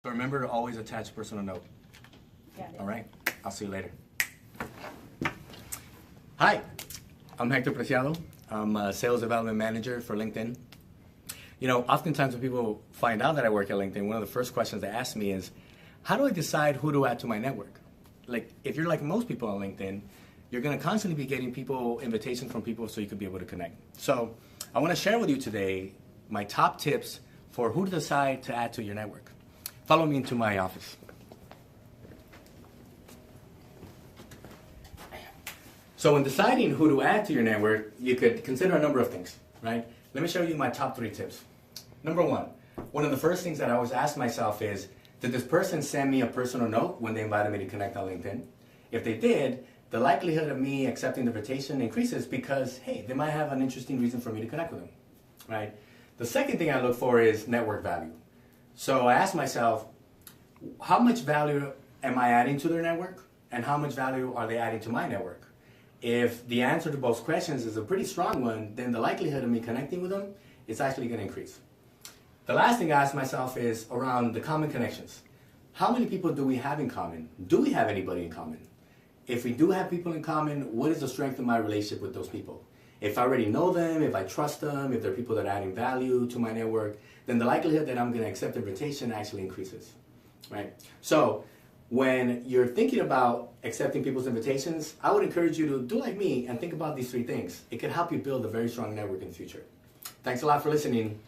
So remember to always attach a personal note. Got it. All right? I'll see you later. Hi, I'm Hector Preciado. I'm a Sales Development Manager for LinkedIn. You know, oftentimes when people find out that I work at LinkedIn, one of the first questions they ask me is, how do I decide who to add to my network? Like, if you're like most people on LinkedIn, you're going to constantly be getting invitations from people so you could be able to connect. So I want to share with you today my top tips for who to decide to add to your network. Follow me into my office. So when deciding who to add to your network, you could consider a number of things, right? Let me show you my top 3 tips. Number 1, one of the first things that I always ask myself is, did this person send me a personal note when they invited me to connect on LinkedIn? If they did, the likelihood of me accepting the invitation increases because, hey, they might have an interesting reason for me to connect with them, right? The second thing I look for is network value. So I ask myself, how much value am I adding to their network? And how much value are they adding to my network? If the answer to both questions is a pretty strong one, then the likelihood of me connecting with them is actually going to increase. The last thing I ask myself is around the common connections. How many people do we have in common? Do we have anybody in common? If we do have people in common, what is the strength of my relationship with those people? If I already know them, if I trust them, if they're people that are adding value to my network, then the likelihood that I'm going to accept the invitation actually increases, right? So when you're thinking about accepting people's invitations, I would encourage you to do like me and think about these 3 things. It could help you build a very strong network in the future. Thanks a lot for listening.